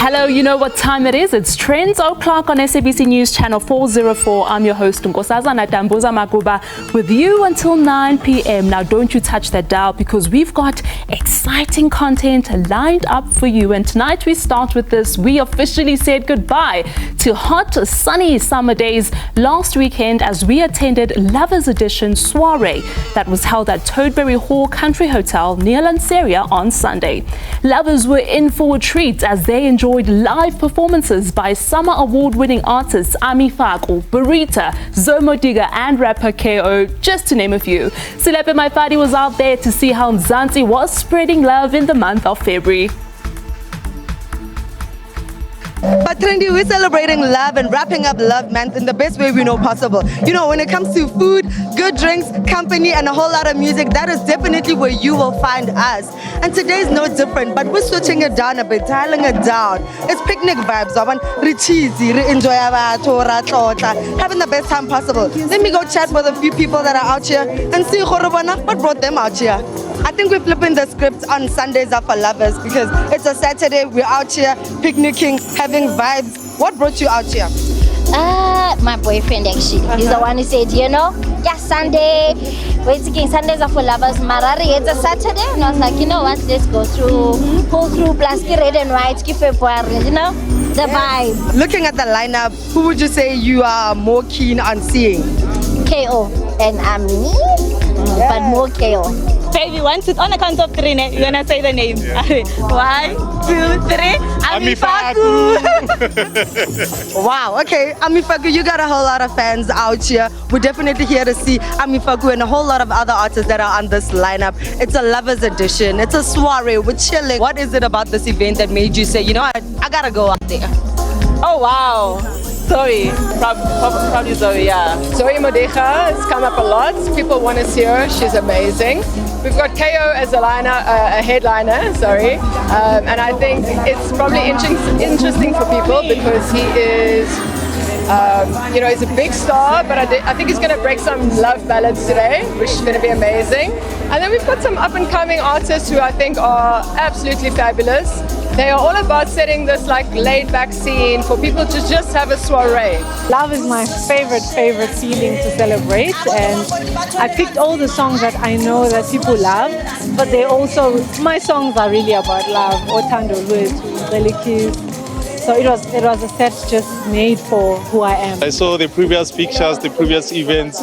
Hello, you know what time it is. It's Trendz o'clock on SABC News Channel 404. I'm your host, Nkosazana Dambuza Makuba, with you until 9 p.m. Now, don't you touch that dial because we've got exciting content lined up for you. And tonight we start with this. We officially said goodbye to hot, sunny summer days last weekend as we attended Lovers Edition Soirée that was held at Toadbury Hall Country Hotel near Lanseria on Sunday. Lovers were in for a treat as they enjoyed live performances by summer award-winning artists Ami Faku, Berita, Zoë Modiga and rapper KO, just to name a few. Silepe Maifadi was out there to see how Mzansi was spreading love in the month of February. But Trendy, we're celebrating love and wrapping up Love Month in the best way we know possible. You know, when it comes to food, good drinks, company, and a whole lot of music, that is definitely where you will find us. And today is no different, but we're switching it down a bit, dialing it down. It's picnic vibes. I want cheesy, enjoy having the best time possible. Let me go chat with a few people that are out here and see what brought them out here. I think we're flipping the script on Sundays are for lovers because it's a Saturday, we're out here picnicking, having vibes. What brought you out here? My boyfriend actually. He's the one who said, you know, yeah, Sunday, we're thinking Sundays are for lovers. Marari, it's a Saturday. And I was like, you know what, let's go through, pull through, plus red and white, February, you know, the vibe. Looking at the lineup, who would you say you are more keen on seeing? KO and Ami, but more KO. Baby, on the count of three, you're gonna say the name. Yeah. 1, 2, 3. Ami Faku. Wow. Okay, Ami Faku, you got a whole lot of fans out here. We're definitely here to see Ami Faku and a whole lot of other artists that are on this lineup. It's a Lovers Edition. It's a soiree. We're chilling. What is it about this event that made you say, you know what, I gotta go out there? Oh wow. Zoë, probably Zoë, yeah. Zoë Modiga has come up a lot. People want to see her. She's amazing. We've got KO as a headliner, and I think it's probably interesting for people because he is, you know, he's a big star, but I think he's going to break some love ballads today, which is going to be amazing. And then we've got some up-and-coming artists who I think are absolutely fabulous. They are all about setting this like laid-back scene for people to just have a soiree. Love is my favorite feeling to celebrate, and I picked all the songs that I know that people love, but they also, my songs are really about love, Othando Lwethu, Relikis. So it was a set just made for who I am. I saw the previous pictures, the previous events,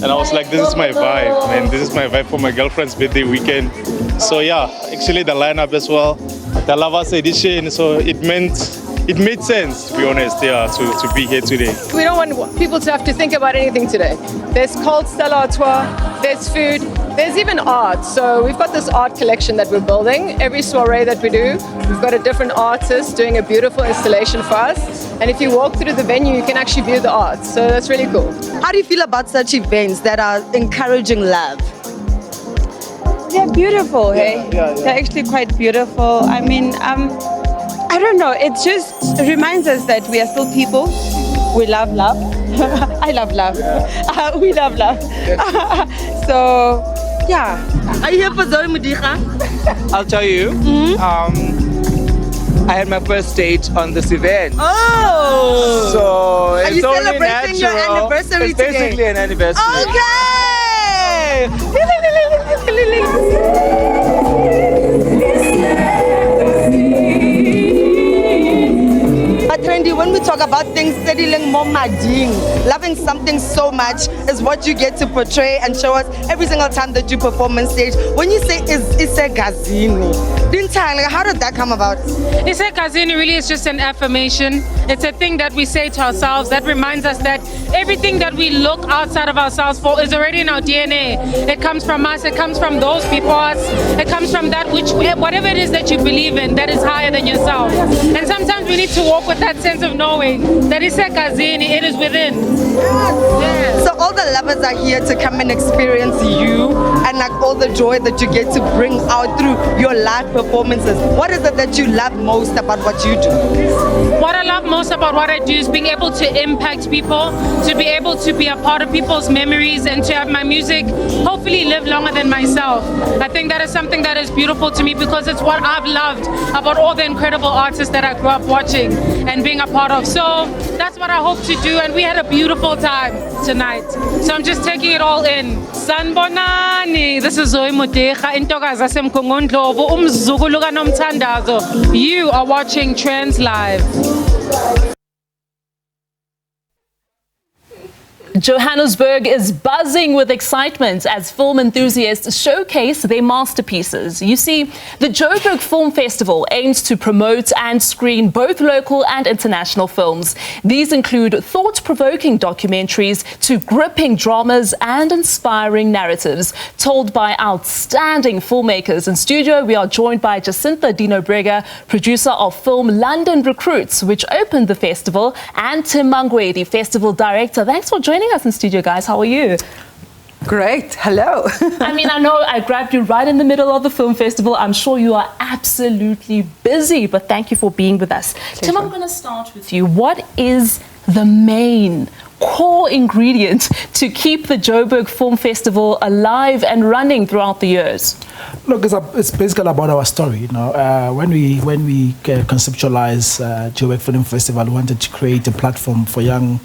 and I was like, this is my vibe, man. This is my vibe for my girlfriend's birthday weekend. So yeah, actually the lineup as well, the Lovers Edition, so it made sense, to be honest, yeah, to be here today. We don't want people to have to think about anything today. There's cold Stella Artois, there's food, there's even art. So we've got this art collection that we're building. Every soiree that we do, we've got a different artist doing a beautiful installation for us. And if you walk through the venue, you can actually view the art. So that's really cool. How do you feel about such events that are encouraging love? They're beautiful, hey? Yeah. They're actually quite beautiful. I mean, I don't know, it just reminds us that we are still people. We love love. I love love. We love love. So, yeah. Are you here for Zoë Modiga? I'll tell you. I had my first date on this event. Oh! So are it's you only celebrating natural. your anniversary it's today? Basically an anniversary. Okay! But Trendy, when we talk about things settling more mading, loving something so much is what you get to portray and show us every single time that you perform on stage. When you say it's a gazini, how did that come about? It's a gazini really is just an affirmation. It's a thing that we say to ourselves that reminds us that everything that we look outside of ourselves for is already in our DNA. It comes from us, it comes from those before us, it comes from that whatever it is that you believe in that is higher than yourself. And sometimes we need to walk with that sense of knowing way. That is Kazini, it is within. So all the lovers are here to come and experience you and like all the joy that you get to bring out through your live performances. What is it that you love most about what you do? What I love most about what I do is being able to impact people, to be able to be a part of people's memories, and to have my music hopefully live longer than myself. I think that is something that is beautiful to me because it's what I've loved about all the incredible artists that I grew up watching and being a part of. So that's what I hope to do, and we had a beautiful time tonight. So I'm just taking it all in. Sanbonani, this is Zoë Modiga, intokazi yasemkhongondlovu, umzukulu kaNomthandazo. You are watching Trendz Live. Johannesburg is buzzing with excitement as film enthusiasts showcase their masterpieces. You see, the Joburg Film Festival aims to promote and screen both local and international films. These include thought-provoking documentaries to gripping dramas and inspiring narratives told by outstanding filmmakers. In studio, we are joined by Jacinta Dino Brega, producer of film London Recruits, which opened the festival, and Tim Mangwedi, festival director. Thanks for joining us in studio, guys. How are you? Great. Hello. I mean, I know I grabbed you right in the middle of the film festival. I'm sure you are absolutely busy, but thank you for being with us. Pleasure. Tim, I'm going to start with you. What is the main core ingredient to keep the Joburg Film Festival alive and running throughout the years? Look, it's basically about our story. You know, when we conceptualize Joburg Film Festival, we wanted to create a platform for young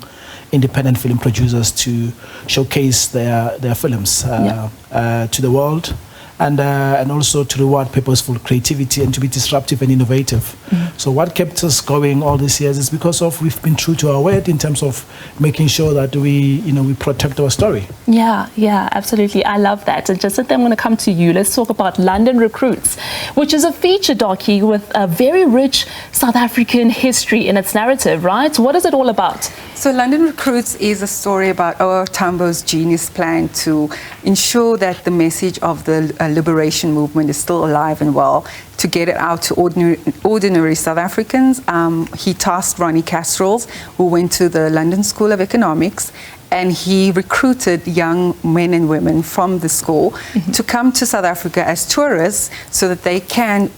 independent film producers to showcase their films to the world, and also to reward purposeful creativity and to be disruptive and innovative. So what kept us going all these years is because we've been true to our word in terms of making sure that we protect our story. Yeah, absolutely. I love that. And Jacinta, I'm going to come to you. Let's talk about London Recruits, which is a feature docu with a very rich South African history in its narrative, right? What is it all about? So London Recruits is a story about our Tambo's genius plan to ensure that the message of the liberation movement is still alive and well, to get it out to ordinary South Africans. He tasked Ronnie Castrols, who went to the London School of Economics, and he recruited young men and women from the school to come to South Africa as tourists so that they can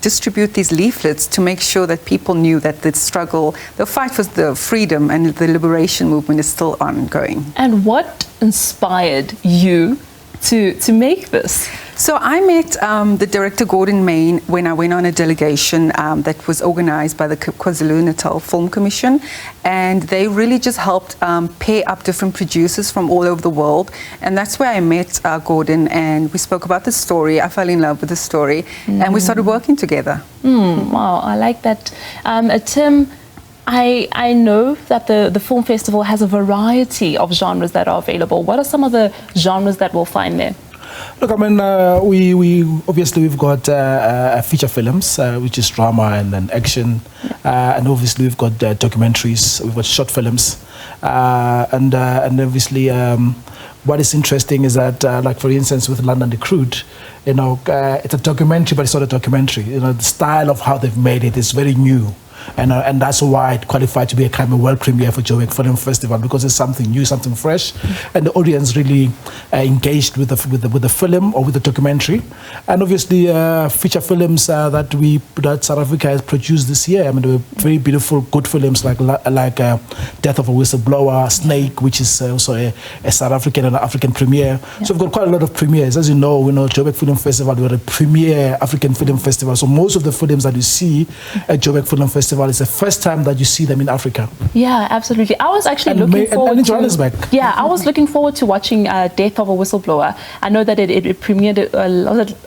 distribute these leaflets to make sure that people knew that the struggle, the fight for the freedom and the liberation movement is still ongoing. And what inspired you to make this? So I met the director Gordon Main when I went on a delegation that was organized by the KwaZulu-Natal Film Commission, and they really just helped pair up different producers from all over the world, and that's where I met Gordon, and we spoke about the story. I fell in love with the story, and we started working together. Wow, I like that. Tim, I know that the film festival has a variety of genres that are available. What are some of the genres that we'll find there? Look, I mean, we've got feature films, which is drama and then action, and obviously we've got documentaries, we've got short films, and obviously what is interesting is that, like for instance, with London Recruit, it's a documentary, but it's not a documentary. The style of how they've made it is very new. And that's why it qualified to be a kind of world premiere for Joburg Film Festival, because it's something new, something fresh, and the audience really engaged with the film or with the documentary. And obviously feature films that South Africa has produced this year. I mean, there were very beautiful, good films like Death of a Whistleblower, Snake, which is also a South African and African premiere. Yeah. So we've got quite a lot of premieres. As you know, Joburg Film Festival, we're a premier African film festival. So most of the films that you see at Joburg Film Festival, it's the first time that you see them in Africa. Yeah, absolutely. I was actually looking forward in Johannesburg. Yeah, I was looking forward to watching Death of a Whistleblower. I know that it premiered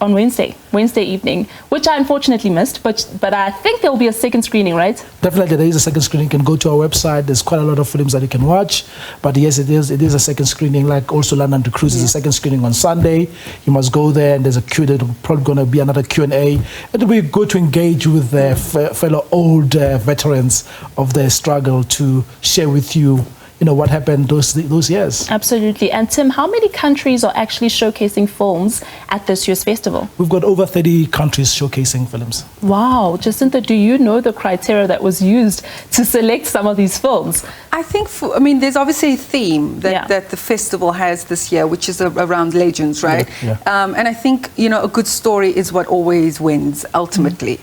on Wednesday evening, which I unfortunately missed, but I think there will be a second screening, right? Definitely, there is a second screening. You can go to our website. There's quite a lot of films that you can watch. But yes, it is a second screening. Like also London Recruits is a second screening on Sunday. You must go there, and there's a queue. There's probably going to be another Q&A. It'll be good to engage with fellow old veterans of their struggle to share with you what happened those years. Absolutely. And Tim, how many countries are actually showcasing films at this year's festival? We've got over 30 countries showcasing films. Wow. Jacinta, do you know the criteria that was used to select some of these films? I think, there's obviously a theme that the festival has this year, which is around legends, right? Yeah. And I think, a good story is what always wins, ultimately.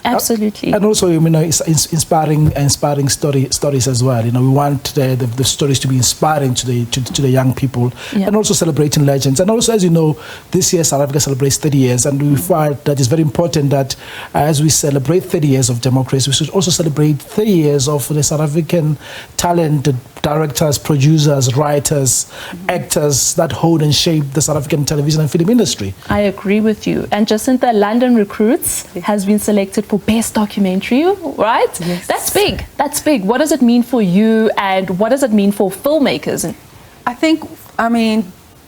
Absolutely. And also, it's inspiring stories as well. We want the stories to be inspiring to the young people, and also celebrating legends. And also, as you know, this year South Africa celebrates 30 years, and we find that it's very important that as we celebrate 30 years of democracy, we should also celebrate 30 years of the South African talent, directors, producers, writers, actors that hold and shape the South African television and film industry. I agree with you. And Jacinta, London Recruits has been selected for Best Documentary, right? Yes. That's big. That's big. What does it mean for you, and what does it mean for filmmakers? I think,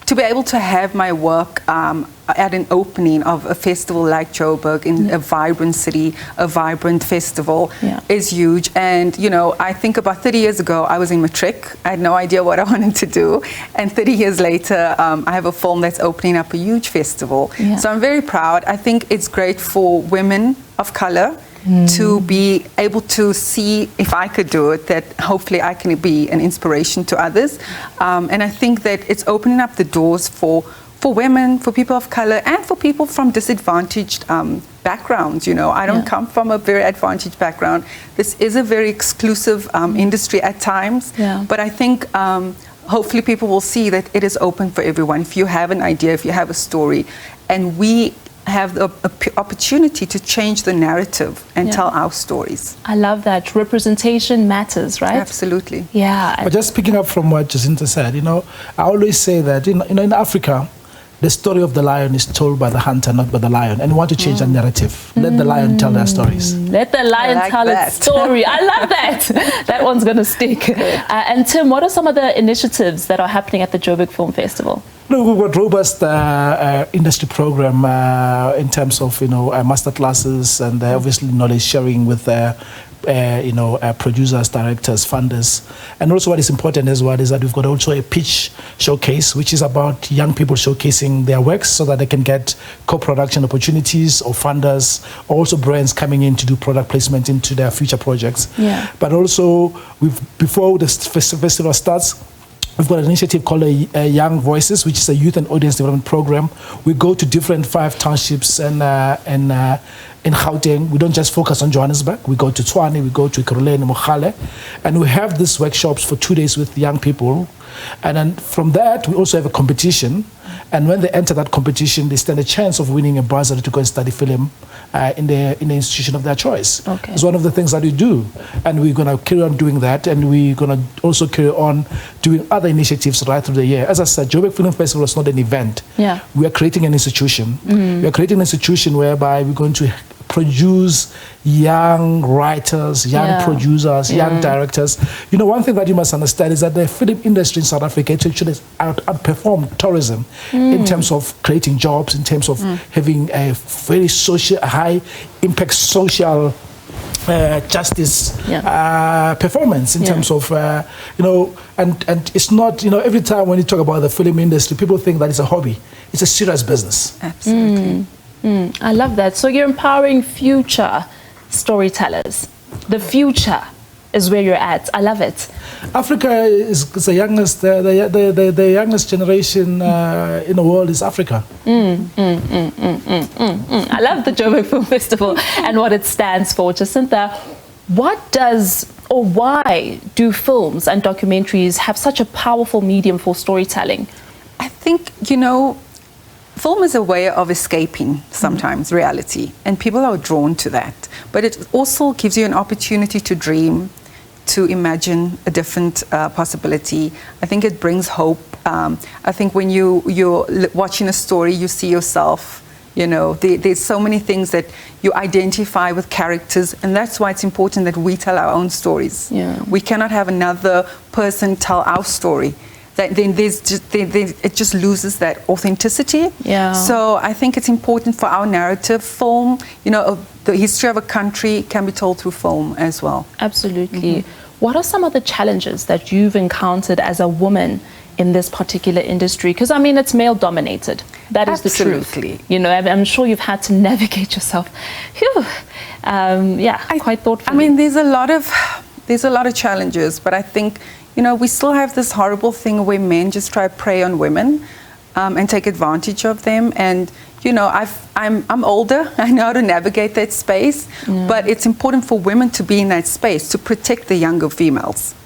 to be able to have my work at an opening of a festival like Joburg in a vibrant city, a vibrant festival is huge. And, I think about 30 years ago, I was in matric. I had no idea what I wanted to do. And 30 years later, I have a film that's opening up a huge festival. Yeah. So I'm very proud. I think it's great for women of color to be able to see, if I could do it, that hopefully I can be an inspiration to others. And I think that it's opening up the doors for women, for people of color, and for people from disadvantaged backgrounds. I don't come from a very advantaged background. This is a very exclusive industry at times, but I think hopefully people will see that it is open for everyone. If you have an idea, if you have a story, and we have the opportunity to change the narrative and tell our stories. I love that. Representation matters, right? Absolutely. Yeah. But just picking up from what Jacinta said, I always say that in Africa, the story of the lion is told by the hunter, not by the lion. And we want to change that narrative. Let the lion tell their stories. Let the lion tell its story. I love that. That one's going to stick. And Tim, what are some of the initiatives that are happening at the Joburg Film Festival? We've got robust industry program in terms of master classes and obviously knowledge sharing with producers, directors, funders. And also what is important as well is that we've got also a pitch showcase, which is about young people showcasing their works so that they can get co-production opportunities, or funders, or also brands coming in to do product placement into their future projects. Yeah. But also, before the festival starts, we've got an initiative called Young Voices, which is a youth and audience development program. We go to different 5 townships in Gauteng. We don't just focus on Johannesburg. We go to Tshwane, we go to Ekurhuleni, Mogale, and we have these workshops for 2 days with young people. And then from that, we also have a competition. And when they enter that competition, they stand a chance of winning a bursary to go and study film in the institution of their choice. Okay. It's one of the things that we do. And we're going to carry on doing that. And we're going to also carry on doing other initiatives right through the year. As I said, Joburg Film Festival is not an event. Yeah. We are creating an institution. We are creating an institution whereby we're going to produce young writers, young producers, young directors. One thing that you must understand is that the film industry in South Africa actually outperformed tourism in terms of creating jobs, in terms of having a very high impact social justice performance in terms of, and it's not, every time when you talk about the film industry, people think that it's a hobby. It's a serious business. Absolutely. I love that. So you're empowering future storytellers. The future is where you're at. I love it. Africa is the youngest, the youngest generation in the world is Africa. I love the Joburg Film Festival and what it stands for. Jacinta, why do films and documentaries have such a powerful medium for storytelling? I think, film is a way of escaping sometimes reality, and people are drawn to that. But it also gives you an opportunity to dream, to imagine a different possibility. I think it brings hope. I think when you're watching a story, you see yourself. There's so many things that you identify with characters, and that's why it's important that we tell our own stories. Yeah. We cannot have another person tell our story. Then it just loses that authenticity. Yeah. So I think it's important for our narrative film. The history of a country can be told through film as well. Absolutely. what are some of the challenges that you've encountered as a woman in this particular industry? Because I mean, it's male dominated. That is Absolutely. the truth. You know, I'm sure you've had to navigate yourself. Phew. Quite thoughtfully. I mean, there's a lot of challenges, but I think, you know, we still have this horrible thing where men just try to prey on women and take advantage of them. And you know, I'm older. I know how to navigate that space, but it's important for women to be in that space to protect the younger females,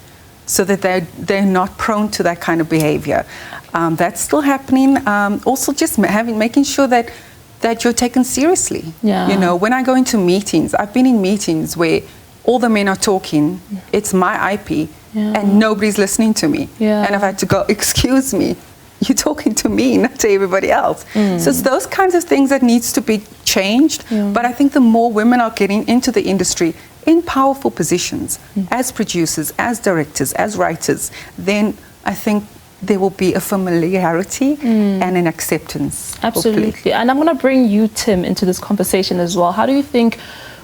so that they're not prone to that kind of behavior. That's still happening. Also, just making sure that you're taken seriously. Yeah. You know, when I go into meetings, I've been in meetings where all the men are talking. It's my IP, and nobody's listening to me. Yeah. And I've had to go, excuse me, you're talking to me, not to everybody else. So it's those kinds of things that needs to be changed. But I think the more women are getting into the industry in powerful positions, as producers, as directors, as writers, then I think there will be a familiarity and an acceptance. Absolutely. Hopefully. And I'm going to bring you, Tim, into this conversation as well. How do you think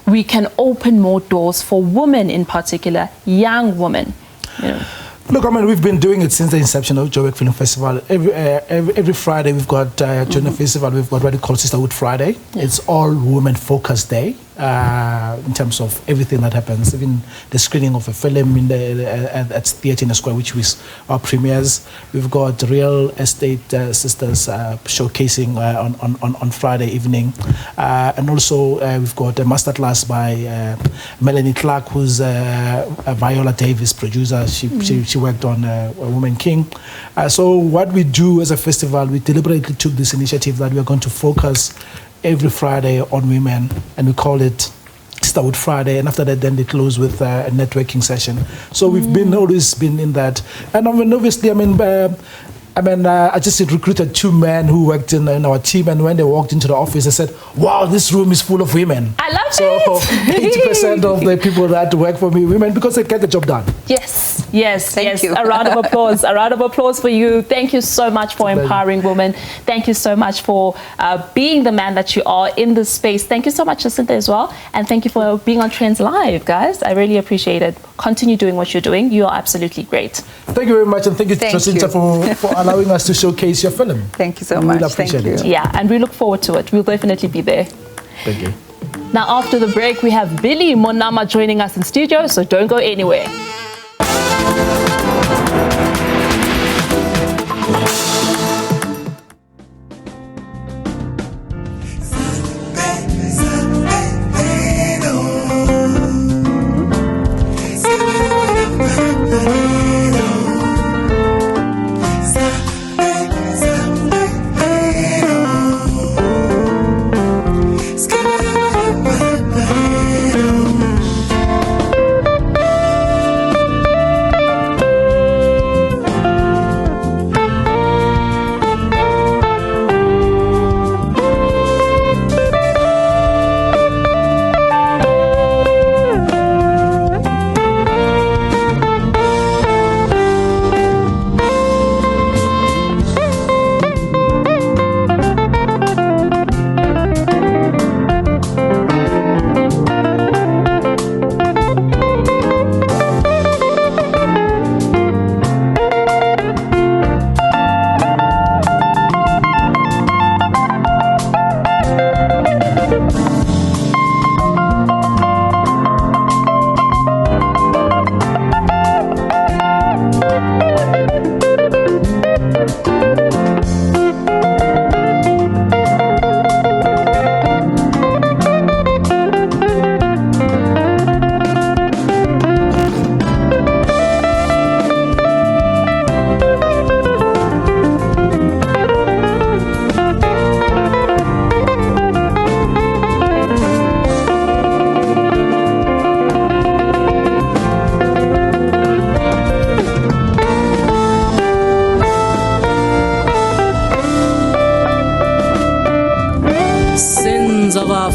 we can open more doors for women in particular, young women? You know? Look, I mean, we've been doing it since the inception of Joburg Film Festival. Every Friday we've got, during the festival, we've got what we call Sisterhood Friday. It's all women-focused day in terms of everything that happens, even the screening of a film at Theatre in the Square, which was our premieres. We've got Real Estate Sisters showcasing on Friday evening. And also we've got a masterclass by Melanie Clark, who's a Viola Davis producer. She worked on A Woman King. So what we do as a festival, we deliberately took this initiative that we are going to focus every Friday on women, and we call it Sisterhood Friday, and after that then they close with a networking session. So we've always been in that. And I mean, obviously, I just recruited 2 men who worked in our team, and when they walked into the office, they said, wow, this room is full of women. I love it. 80% of the people that work for me, women, because they get the job done. Yes. Thank you. A round of applause. A round of applause for you. Thank you so much for empowering women. Thank you so much for being the man that you are in this space. Thank you so much, Jacinta, as well. And thank you for being on Trendz Live, guys. I really appreciate it. Continue doing what you're doing. You are absolutely great. Thank you very much, and thank you, Jacinta, for allowing us to showcase your film. Thank you so much. Really appreciate it. Yeah, and we look forward to it. We'll definitely be there. Thank you. Now, after the break, we have Billy Monama joining us in studio, so don't go anywhere.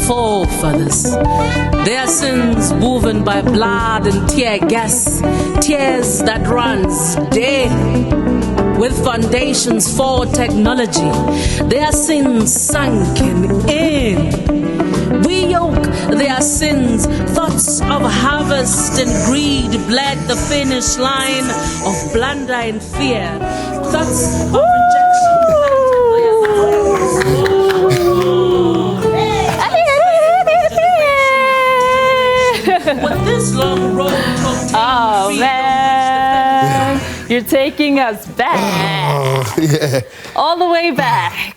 forefathers. Their sins woven by blood and tear gas, tears that runs daily with foundations for technology. Their sins sunken in. We yoke their sins. Thoughts of harvest and greed bled the finish line of blunder and fear. Thoughts of rejection. With this long road from Oh man, you're taking us back. Yeah. All the way back.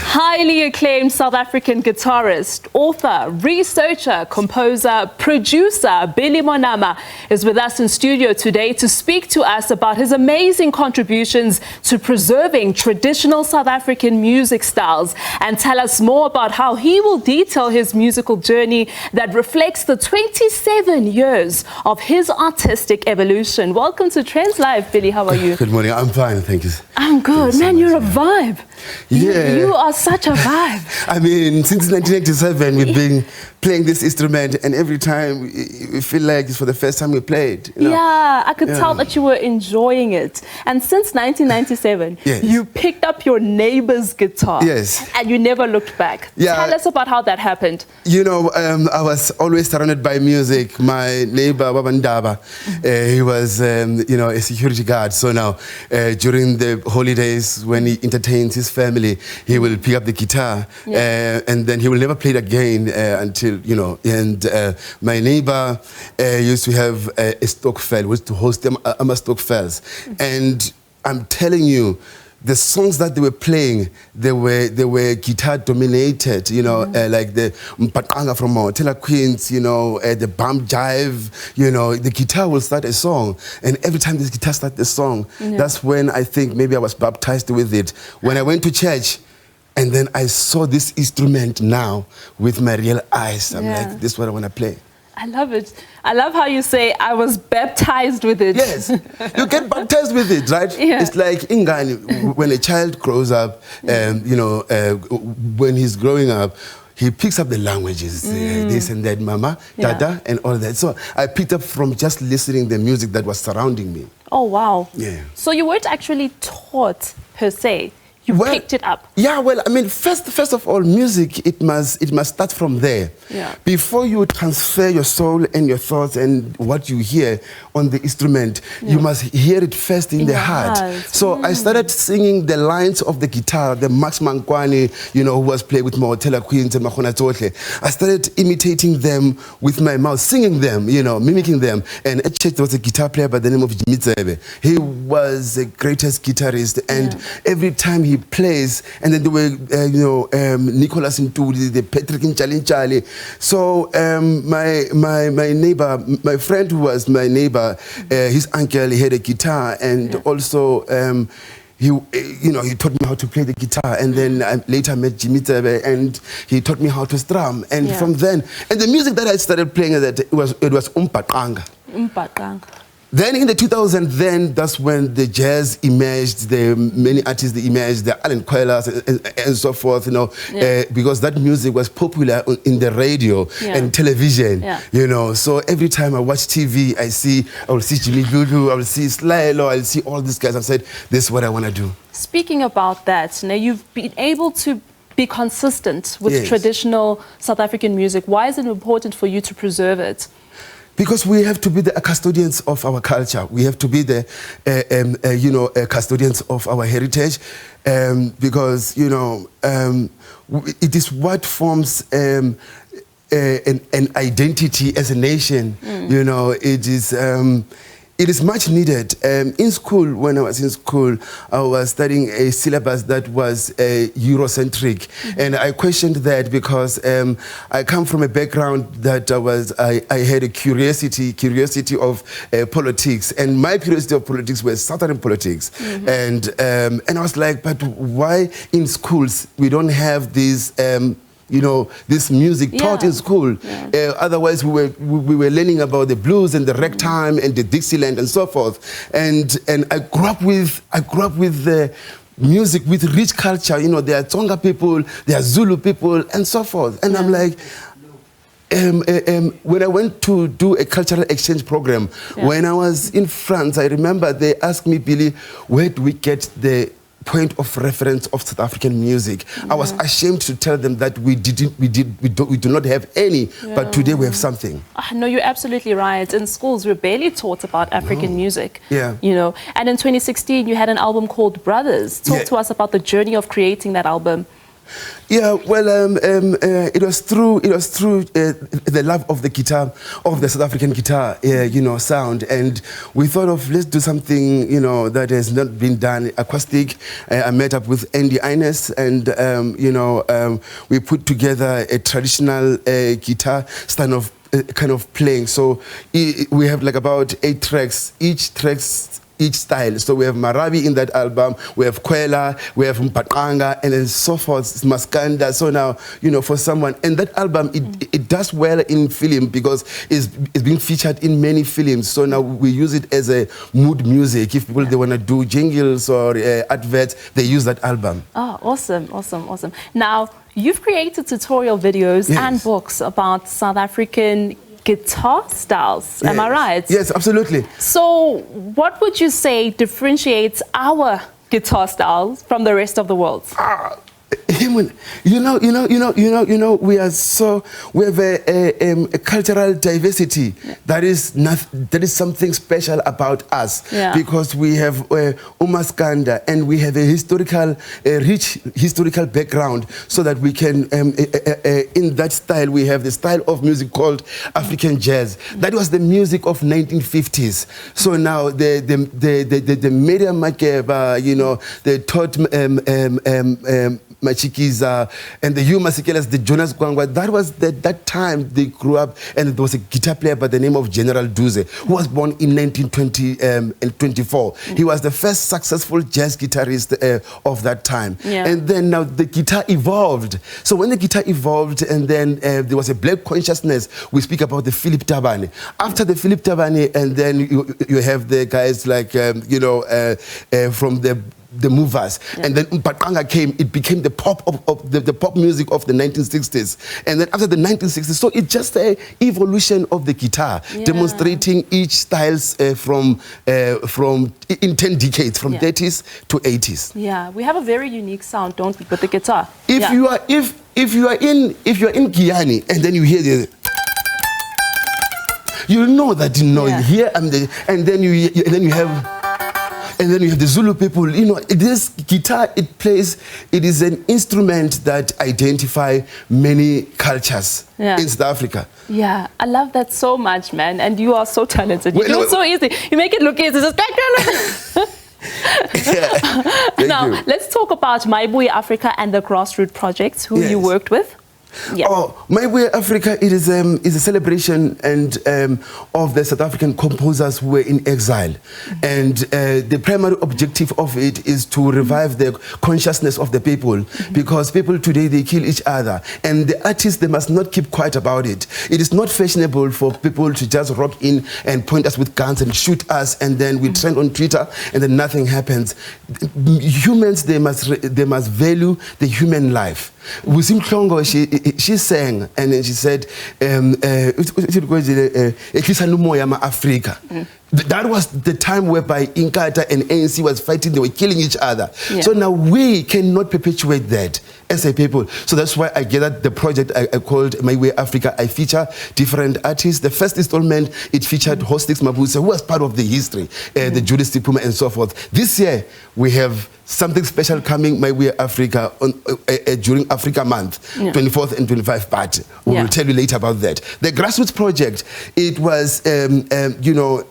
Highly acclaimed South African guitarist, author, researcher, composer, producer, Billy Monama is with us in studio today to speak to us about his amazing contributions to preserving traditional South African music styles and tell us more about how he will detail his musical journey that reflects the 27 years of his artistic evolution. Welcome to Trendz Live, Billy. How are you? Good morning. I'm fine, thank you. I'm good. Man, you're a vibe. Yeah. You are such a vibe. I mean, since 1997, we've been playing this instrument, and every time we feel like it's for the first time we played. You know? Yeah, I could tell that you were enjoying it. And since 1997, Yes. you picked up your neighbor's guitar. Yes. And you never looked back. Yeah. Tell us about how that happened. You know, I was always surrounded by music. My neighbor, Babandaba, he was, you know, a security guard. So now, during the holidays, when he entertains his family, he will pick up the guitar, and then he will never play it again until, you know. And my neighbor used to have a stock fair, was to host them stock fairs. And I'm telling you, the songs that they were playing, they were guitar dominated, you know, like the Mpatanga from Taylor Queens, you know, the bump jive, you know, the guitar will start a song, and every time this guitar starts the song, that's when I think maybe I was baptized with it. When I went to church, and then I saw this instrument now with my real eyes. I'm like, this is what I want to play. I love it. I love how you say, I was baptized with it. Yes, you get baptized with it, right? Yeah. It's like Ingani, when a child grows up, you know, when he's growing up, he picks up the languages, this and that, mama, dada, and all that. So I picked up from just listening the music that was surrounding me. Oh, wow. Yeah. So you weren't actually taught, per se. You picked it up. Yeah, well, I mean, first of all, music, it must start from there. Yeah. Before you transfer your soul and your thoughts and what you hear on the instrument, you must hear it first in the heart. So I started singing the lines of the guitar, the Max Mankwani, you know, who was playing with Taylor Queens and Mahona Tohle. I started imitating them with my mouth, singing them, you know, mimicking them. And at church, there was a guitar player by the name of Jimmy Zebe. He was the greatest guitarist, and every time he plays, and then there were, you know, Nicholas Ntuli, the Patrick Nchali. So my neighbor, my friend who was my neighbor, his uncle, he had a guitar, and also he, you know, he taught me how to play the guitar, and then I later met Jimmy Tebe, and he taught me how to strum, and from then, and the music that I started playing, it was Umpaqanga. Then in the 2000s, then that's when the jazz emerged, the many artists that emerged, the Alan Coilers and so forth, you know, because that music was popular in the radio and television, you know. So every time I watch TV, I will see Jimmy Lulu, I will see Slylo, I will see all these guys. I said, this is what I want to do. Speaking about that, now you've been able to be consistent with traditional South African music. Why is it important for you to preserve it? Because we have to be the custodians of our culture. We have to be the, you know, custodians of our heritage, because, you know, it is what forms an identity as a nation. You know, it is much needed. In school, when I was in school, I was studying a syllabus that was Eurocentric. And I questioned that because I come from a background that I had a curiosity of politics. And my curiosity of politics was Southern politics. And I was like, but why in schools we don't have these you know, this music taught in school. Otherwise, we were learning about the blues and the ragtime and the Dixieland and so forth. And I grew up with the music with rich culture. You know, there are Tsonga people, there are Zulu people, and so forth. And I'm like, when I went to do a cultural exchange program, when I was in France, I remember they asked me, Billy, where do we get the point of reference of South African music. I was ashamed to tell them that we do not have any, but today we have something. No, you're absolutely right. In schools, we're barely taught about African music. Yeah. You know, and in 2016, you had an album called Brothers. Talk to us about the journey of creating that album. Yeah, well, it was through the love of the guitar, of the South African guitar, you know, sound, and we thought of let's do something, you know, that has not been done, acoustic. I met up with Andy Ines, and you know, we put together a traditional guitar stand of kind of playing. So we have like about 8 tracks, each style. So we have Marabi in that album, we have Kwela, we have Mpaqanga, and then so forth, Maskanda. So now, you know, for someone, and that album, it does well in film because it's being featured in many films. So now we use it as a mood music. If people, they want to do jingles or adverts, they use that album. Oh, awesome, awesome, awesome. Now, you've created tutorial videos and books about South African guitar styles, am I right? Yes, absolutely. So what would you say differentiates our guitar styles from the rest of the world? You know, we have a cultural diversity that is something special about us, because we have Umaskanda, and we have a rich historical background, so that we can in that style we have the style of music called African jazz. That was the music of 1950s. So now the Media Makeba, you know, the Todd Machikiza and the Hugh Masikelas, the Jonas Gwangwa, that was that time they grew up, and there was a guitar player by the name of General Duze, who was born in 1924. He was the first successful jazz guitarist of that time. And then now the guitar evolved. So when the guitar evolved, and then there was a black consciousness, we speak about the Philip Tabane. After the Philip Tabane, and then you have the guys like, you know, from the movers, and then Mpaqanga came. It became the pop of the pop music of the 1960s, and then after the 1960s, so it's just an evolution of the guitar, demonstrating each styles from in 10 decades, from 30s to 80s. Yeah, we have a very unique sound, don't we, with the guitar? If you are in Guyana, and then you hear the, you know that you know here, and then you have. And then you have the Zulu people, you know, this guitar, it is an instrument that identifies many cultures in South Africa. Yeah, I love that so much, man. And you are so talented. You do it so easy. You make it look easy. Now, let's talk about Maibuye Africa and the Grassroots Project, who you worked with. Oh, Maibuye Africa, it is a celebration and of the South African composers who were in exile, and the primary objective of it is to revive the consciousness of the people, because people today, they kill each other, and the artists, they must not keep quiet about it. It is not fashionable for people to just rock in and point us with guns and shoot us, and then we trend on Twitter and then nothing happens. Humans, they must value the human life. Wusim Klongo, she sang, and then she said, Africa. That was the time whereby Inkatha and ANC was fighting, they were killing each other. So now we cannot perpetuate that as a people. So that's why I gathered the project I called Maibuye Africa. I feature different artists. The first installment, it featured Hostix Mabuse, who was part of the history, the Judas Tipuma and so forth. This year, we have something special coming Maibuye Africa during Africa Month, 24th and 25th part. We will tell you later about that. The Grassroots Project, it was, you know,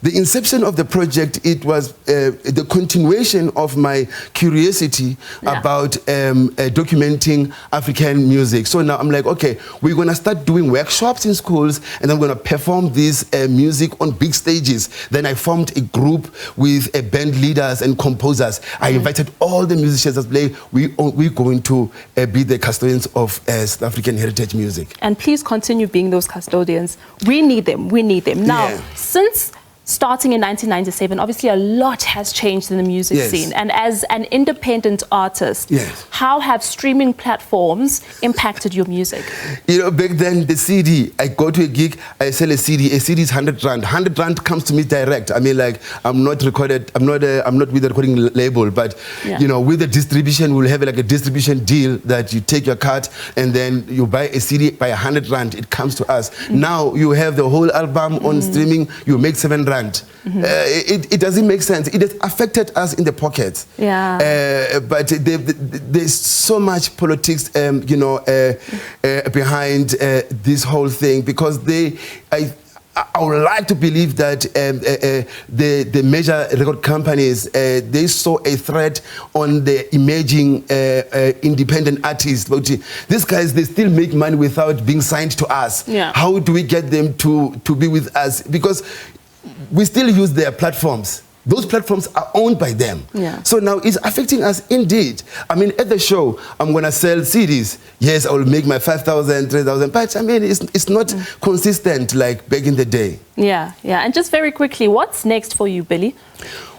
the inception of the project, it was the continuation of my curiosity about documenting African music. So now I'm like, okay, we're going to start doing workshops in schools, and I'm going to perform this music on big stages. Then I formed a group with band leaders and composers. I invited all the musicians that play. We're going to be the custodians of South African heritage music. And please continue being those custodians. We need them. We need them. Now, since starting in 1997, obviously a lot has changed in the music scene. And as an independent artist, how have streaming platforms impacted your music? You know, back then, the CD, I go to a gig, I sell a CD is 100 rand. 100 rand comes to me direct. I mean, like, I'm not recorded, I'm not with the recording label, but, you know, with the distribution, we'll have like a distribution deal that you take your cut and then you buy a CD by 100 rand, it comes to us. Now you have the whole album on streaming, you make 7 rand. It doesn't make sense. It has affected us in the pockets. But there's so much politics, you know, behind this whole thing, because I would like to believe that the major record companies, they saw a threat on the emerging independent artists. But these guys, they still make money without being signed to us. How do we get them to be with us? Because we still use their platforms. Those platforms are owned by them. So now it's affecting us indeed. I mean, at the show, I'm going to sell CDs. Yes, I will make my 5,000, 3,000, but I mean, it's not consistent like back in the day. And just very quickly, what's next for you, Billy?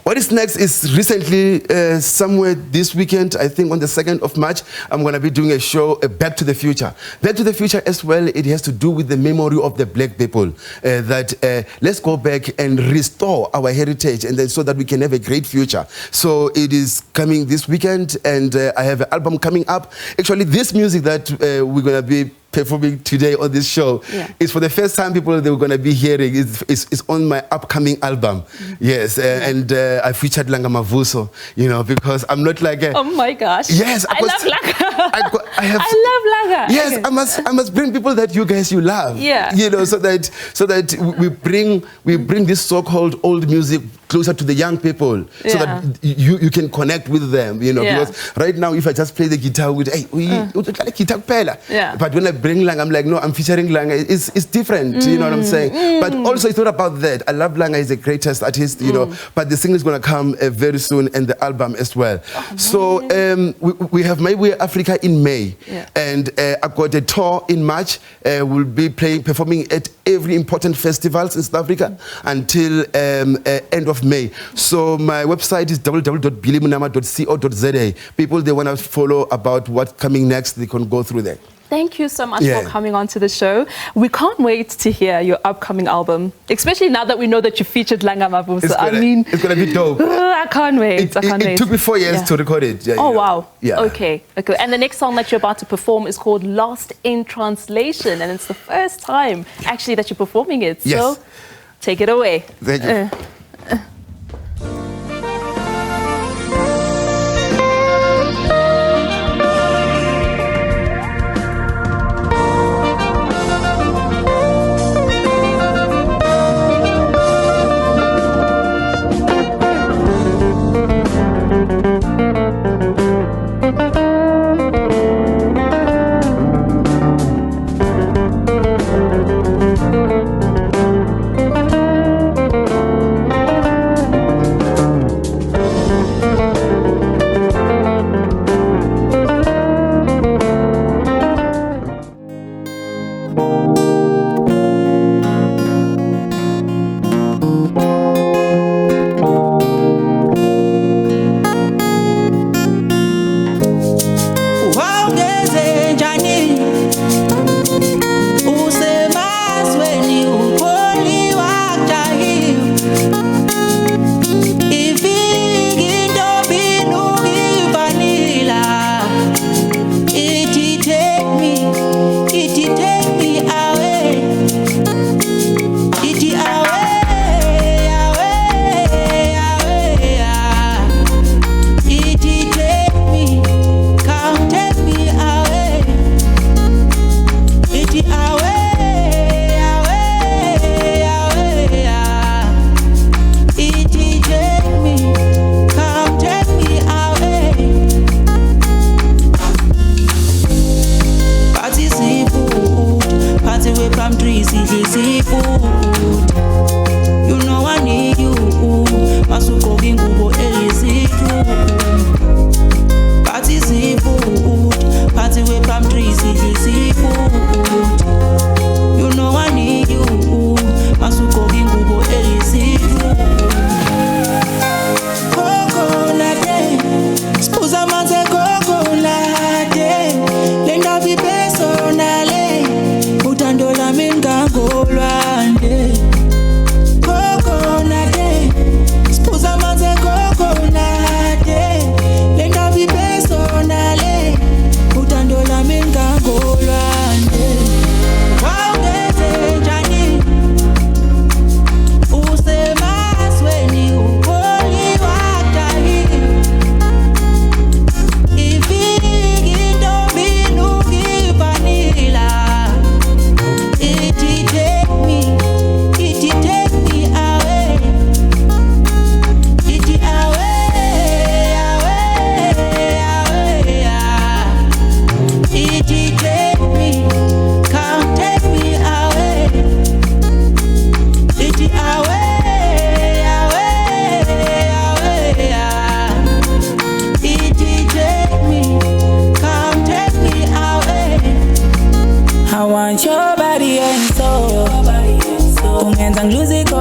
What is next is recently, somewhere this weekend, I think on the 2nd of March, I'm going to be doing a show, Back to the Future. Back to the Future as well, it has to do with the memory of the black people. Let's go back and restore our heritage, and then so that we can have a great future. So it is coming this weekend, and I have an album coming up. Actually, this music that we're going to be performing today on this show is for the first time people they were going to be hearing is on my upcoming album. And I featured Langa Mavuso, you know, because I'm not like a, oh my gosh, yes, I love Langa. I love Langa. Yes, I must bring people that you guys you love, you know, so that we bring this so-called old music closer to the young people, so that you can connect with them, you know, because right now if I just play the guitar with but when I bring Langa, I'm like, no, I'm featuring Langa. It's different, you know what I'm saying? But also it's not about that. I love Langa, he's the greatest artist, you know, but the single is going to come very soon, and the album as well. So we have My Way Africa in May, and I've got a tour in March. We'll be performing at every important festivals in South Africa until end of May. So my website is www.billymonama.co.za. People, they want to follow about what's coming next, they can go through there. Thank you so much for coming on to the show. We can't wait to hear your upcoming album, especially now that we know that you featured Langa Mavuso. I mean, it's going to be dope. I can't wait. It took me 4 years to record it. Oh, wow. Okay. And the next song that you're about to perform is called Lost in Translation, and it's the first time actually that you're performing it. So take it away. Thank you.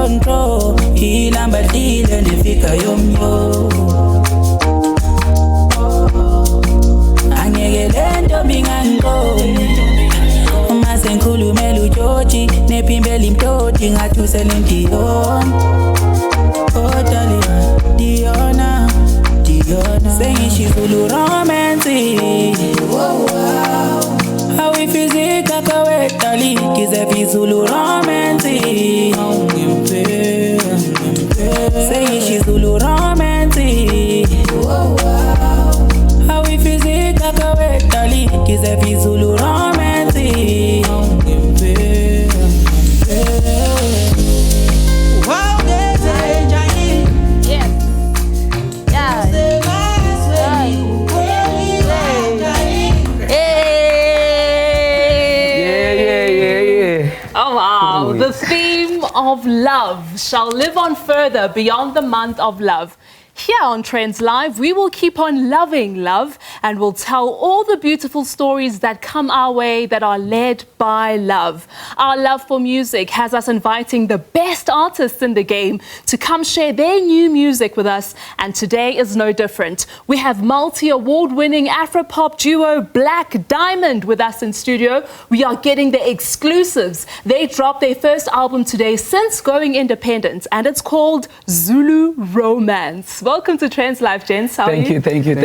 control ilamba dile ndifika yomyo angeke lento binganqondi uma sengikhulumela uJoji nephimbela imtoti ngathuse lentiyona oh darling Diona sengisho ZULU romance how we physical kawetali kize ZULU romance sengisho ZULU romance how we physical kawetali kize ZULU romance wow there's a giant The theme of love shall live on further beyond the month of love. Here on Trendz Live, we will keep on loving love and we'll tell all the beautiful stories that come our way that are led by love. Our love for music has us inviting the best artists in the game to come share their new music with us, and today is no different. We have multi-award-winning afro-pop duo Blaq Diamond with us in studio. We are getting the exclusives. They dropped their first album today since going independent, and it's called ZULU Romance. Welcome to Trendz Live, gents. How are you? Thank you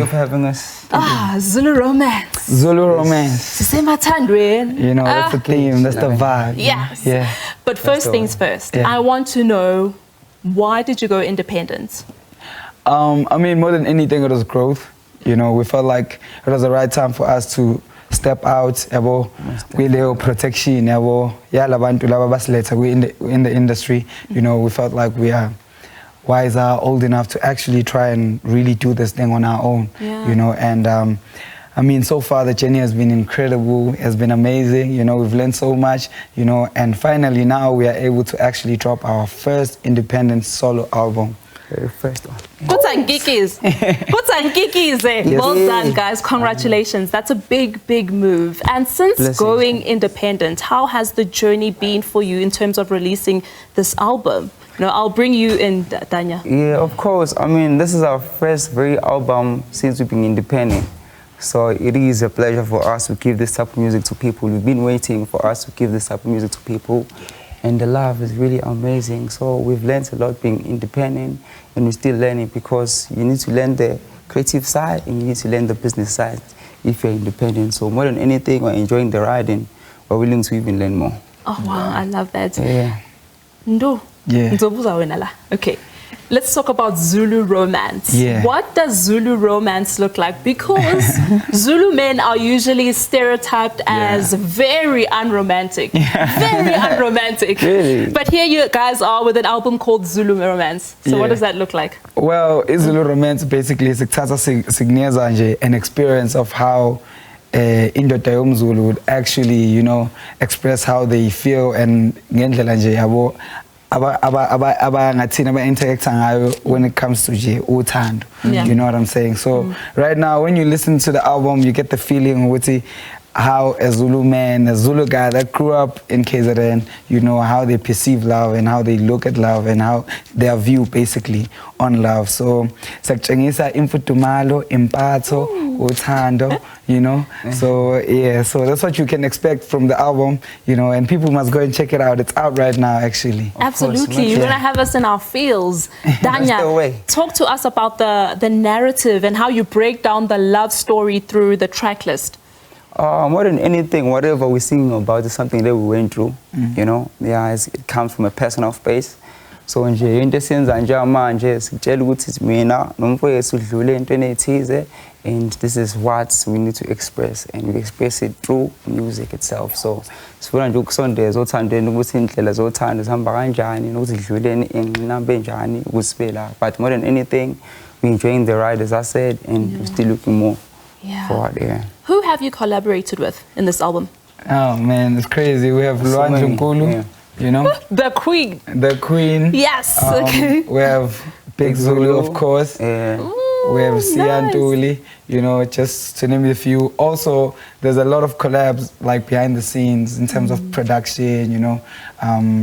for having us. ZULU Romance. ZULU Romance. You know, that's the theme, that's the vibe. Yes. Yeah. But first things first, I want to know, why did you go independent? I mean, more than anything, it was growth. You know, we felt like it was the right time for us to step out, we leo protection, we in the industry. You know, we felt like we are wiser, old enough to actually try and really do this thing on our own, you know, and I mean, so far the journey has been incredible, has been amazing, you know, we've learned so much, you know, and finally now we are able to actually drop our first independent solo album. First one. Put on Kikis. Well done, guys. Congratulations. That's a big, big move. And since going independent, how has the journey been for you in terms of releasing this album? You know, I'll bring you in, Danya. Yeah, of course. I mean, this is our first very album since we've been independent. So it is a pleasure for us to give this type of music to people. We've been waiting for us to give this type of music to people. And the love is really amazing. So we've learned a lot being independent, and we're still learning, because you need to learn the creative side and you need to learn the business side if you're independent. So more than anything, we're enjoying the ride and we're willing to even learn more. Oh, wow, I love that. Yeah. Ndo. Yeah. Okay. Let's talk about ZULU Romance. Yeah. What does ZULU Romance look like? Because Zulu men are usually stereotyped as very unromantic. Very unromantic. Really? But here you guys are with an album called ZULU Romance. So what does that look like? Well, ZULU Romance basically is an experience of how indoda yomZulu would actually, you know, express how they feel and when it comes to uthando. You know what I'm saying? So right now, when you listen to the album, you get the feeling with how a Zulu man, a Zulu guy that grew up in KZN, you know, how they perceive love and how they look at love and how their view basically on love. So sakutshengisa imfuthumalo, impatho, uthando, you know. So yeah, so that's what you can expect from the album, you know, and people must go and check it out. It's out right now, actually. Absolutely. You're gonna have us in our feels. Danya, talk to us about the narrative and how you break down the love story through the track list. More than anything, whatever we're singing about is something that we went through, you know. Yeah, it comes from a personal space. So nje into esenza nje manje sitshela ukuthi it's mina nomfowethu udlule into ethize, and this is what we need to express, and we express it through music itself. So sifuna nje ukusondeza othandweni ukuthi indlela zothanda zihamba kanjani nokuthi idluleni inqinamba enjani ukusibela. But more than anything, we're enjoying the ride, as I said, and we're still looking more forward. Yeah. Who have you collaborated with in this album? Oh man, it's crazy. We have Luanjo Nkulu, you know? The Queen. The Queen. Yes, okay. We have Big Zulu, of course. we have Siantuli, you know, just to name a few. Also, there's a lot of collabs like behind the scenes in terms of production, you know,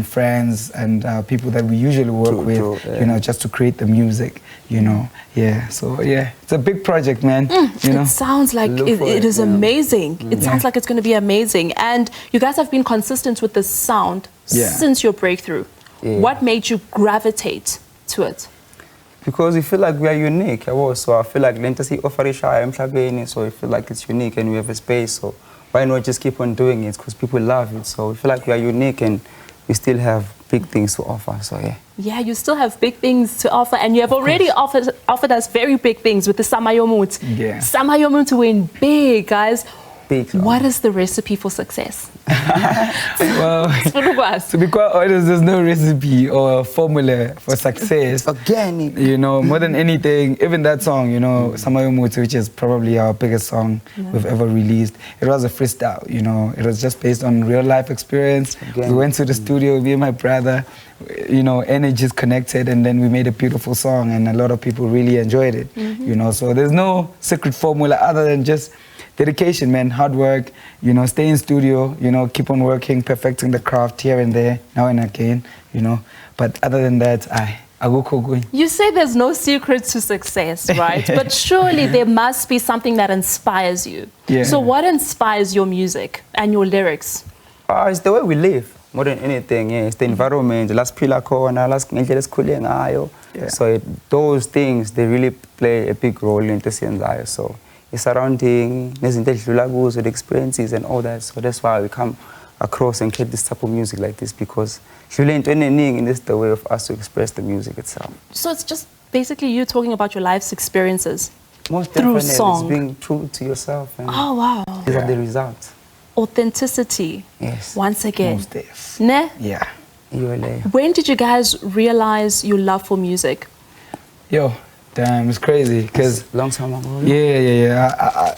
friends and people that we usually work with, you know, just to create the music, you know. Yeah, so yeah, it's a big project, man. You know? It sounds like it is amazing. It sounds like it's going to be amazing. And you guys have been consistent with the sound since your breakthrough. What made you gravitate to it? Because we feel like we are unique. So I feel like Lentasi offer so we feel like it's unique and we have a space. So why not just keep on doing it? Because people love it. So we feel like we are unique and we still have big things to offer. So yeah. Yeah, you still have big things to offer, and you have already offered us very big things with the Samayomut. Yeah. Samayomut went big, guys. Big. What is the recipe for success? Well, to be quite honest, there's no recipe or formula for success. Organic. You know, more than anything, even that song, you know, Samayomutu, which is probably our biggest song we've ever released, it was a freestyle, you know. It was just based on real life experience. We went to the studio, me and my brother, you know, energies connected, and then we made a beautiful song, and a lot of people really enjoyed it, you know. So there's no secret formula other than just dedication, man, hard work, you know, stay in studio, you know, keep on working, perfecting the craft here and there, now and again, you know. But other than that, I go going. You say there's no secret to success, right? But surely there must be something that inspires you. Yeah. So what inspires your music and your lyrics? It's the way we live, more than anything. Yeah. It's the environment, last phila khona, last ngendlela esikhule ngayo. So those things, they really play a big role in the siyenzayo. So it's surrounding, the experiences and all that. So that's why we come across and create this type of music like this, because and this is the way of us to express the music itself. So it's just basically you talking about your life's experiences Most through definitely, song. It's being true to yourself. And oh, wow. These are the results. Authenticity. Yes. Once again. Most days. Ne? Yeah. When did you guys realize your love for music? Yo, damn, it's crazy, because long time ago.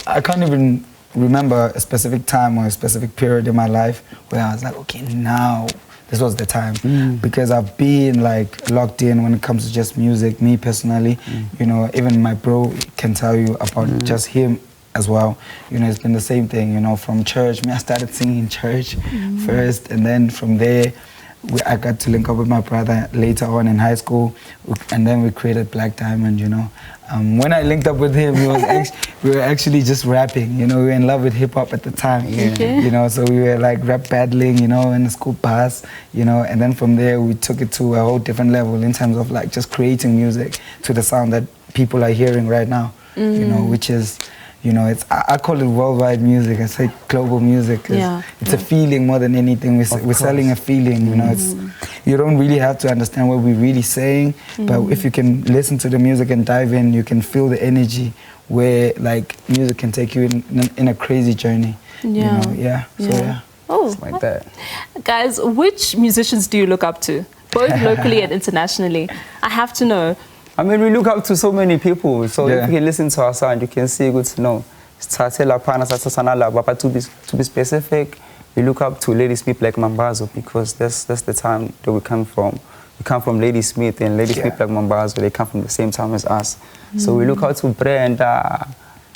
I can't even remember a specific time or a specific period in my life where I was like, okay, now this was the time, because I've been like locked in when it comes to just music. Me personally, you know, even my bro can tell you about just him as well. You know, it's been the same thing. You know, from church. I started singing in church first, and then from there, I got to link up with my brother later on in high school, and then we created Blaq Diamond, you know. When I linked up with him, we were actually just rapping, you know. We were in love with hip-hop at the time, you know, so we were like rap battling, you know, in the school bus, you know, and then from there we took it to a whole different level in terms of like just creating music to the sound that people are hearing right now, you know, which is, you know, it's, I call it worldwide music. I say global music. It's a feeling more than anything. We're selling a feeling, you know. It's, you don't really have to understand what we're really saying, but if you can listen to the music and dive in, you can feel the energy where like music can take you in a crazy journey. You know? Oh, it's like that. Guys, which musicians do you look up to, both locally and internationally? I have to know. I mean, we look up to so many people, so if you can listen to our sound, you can see good to know. But to be specific, we look up to Ladysmith like Mambazo, because that's the time that we come from. We come from Ladysmith, and Ladysmith like Mambazo, they come from the same time as us. So we look out to Brenda,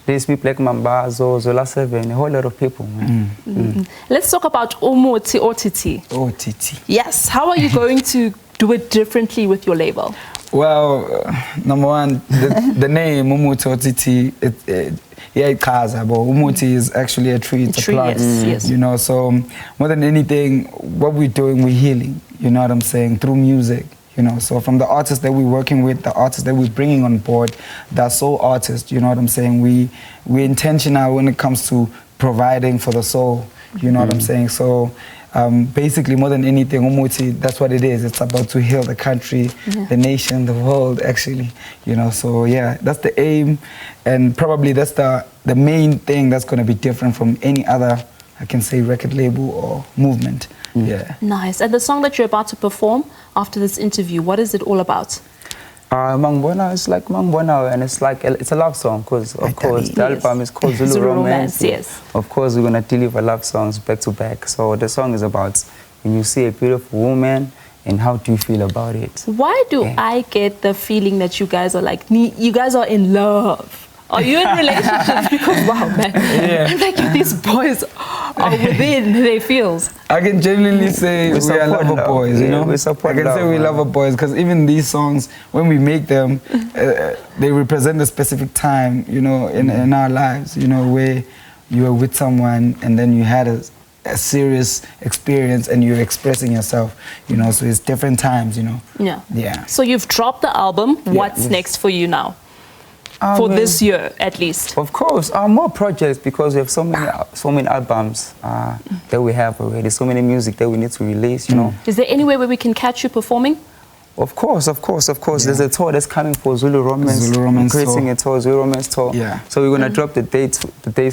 Ladysmith like Mambazo, Zola 7, a whole lot of people, man. Let's talk about Umuti OTT. OTT. Yes, how are you going to do it differently with your label? Well, number one, the name Umuti OTT, but Umuti is actually a tree, it's a plant. Yes. You know, so more than anything, what we're doing, we're healing, you know what I'm saying, through music. You know, so from the artists that we're working with, the artists that we're bringing on board, they're soul artists, you know what I'm saying? We're intentional when it comes to providing for the soul, you know what I'm saying? So basically, more than anything, Umuti, that's what it is. It's about to heal the country, the nation, the world, actually. You know, so yeah, that's the aim. And probably that's the main thing that's going to be different from any other, I can say, record label or movement. Yeah. Nice. And the song that you're about to perform after this interview, what is it all about? Mangbona is like Mangbona, and it's like it's a love song, because of course the album is called ZULU ROMANCE. Yes. Of course, we're gonna deliver love songs back to back. So the song is about when you see a beautiful woman and how do you feel about it? Why do I get the feeling that you guys are like, you guys are in love? Are you in relationships? Because wow, man, I'm like these boys are within their fields. I can genuinely say we are lover boys, you know. We support I can say we lover boys because even these songs, when we make them, they represent a specific time, you know, in our lives, you know, where you were with someone and then you had a serious experience and you're expressing yourself, you know. So it's different times, you know. Yeah. So you've dropped the album. What's next for you now? For this year, at least. Of course, more projects because we have so many albums that we have already, so many music that we need to release, you know. Is there any way where we can catch you performing? Of course. There's a tour that's coming for ZULU ROMANCE. ZULU ROMANCE creating a tour, ZULU ROMANCE tour. Yeah. So we're gonna drop the date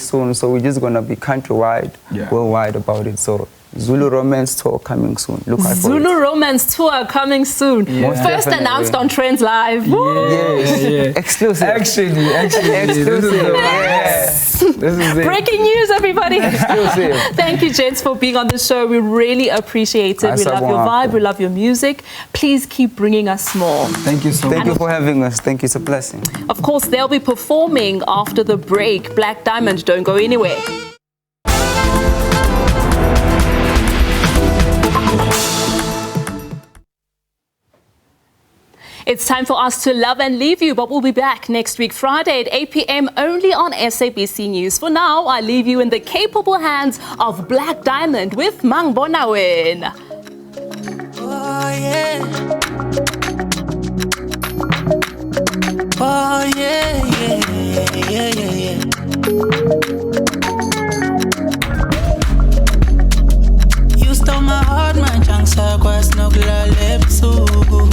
soon. So we're just gonna be countrywide, worldwide about it. So ZULU ROMANCE tour coming soon. Look out for it. ZULU ROMANCE tour coming soon. First announced on Trendz Live. Yes. Exclusive. Actually. Exclusive. Yes. This is it. Breaking news, everybody. Exclusive. Thank you, gents, for being on the show. We really appreciate it. We love your vibe. We love your music. Please keep bringing us more. Thank you so much. Thank you for having us. Thank you. It's a blessing. Of course, they'll be performing after the break. Blaq Diamond, don't go anywhere. It's time for us to love and leave you, but we'll be back next week, Friday at 8 p.m. only on SABC News. For now, I leave you in the capable hands of Blaq Diamond with Monama. Oh, yeah. Oh, yeah. You stole my heart, my junk circus, no lip sugu.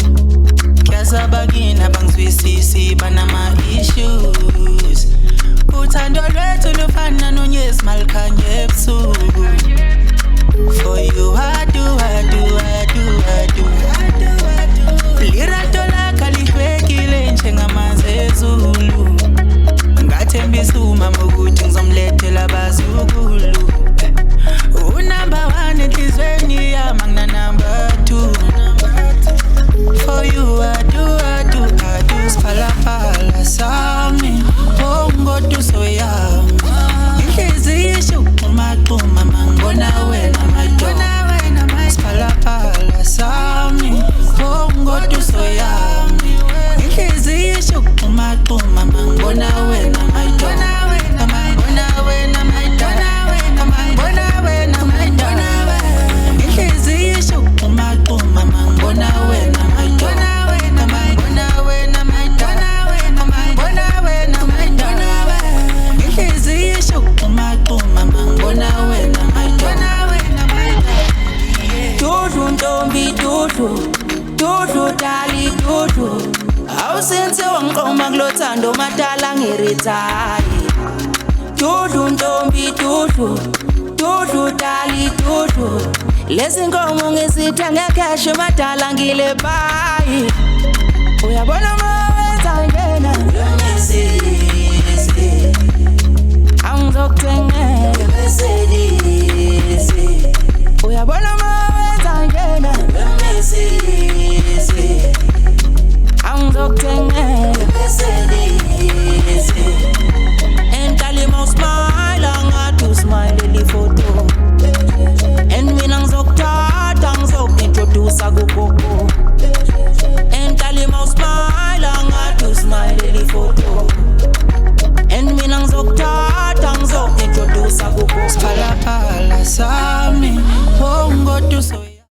Bagina bangzwisisi banama issues uthando lwethu lufana nonyezi malikhanye ebusuku for you I do lirato lakho lihlwekile njengamanzi ezulu ngathembisa umama ukuthi ngizomlethela abazukulu unumber 1 enhlizweni yami ngina number 2 for you I do Spalapala sami Bongo tu soyami Inhliziyo umaquma mangona wena madonna Spalapala sami Bongo tu soyami Inhliziyo umaquma mangona wena madonna Inhliziyo umaquma mangona wena Dudu dali dudu awusenze wanqoma kulothando madala ngirithayi Dudu ntombi dudu dali dudu lezi nkomo ngisitha ngekheshi madala ngile bayi uyabona mawenza ngena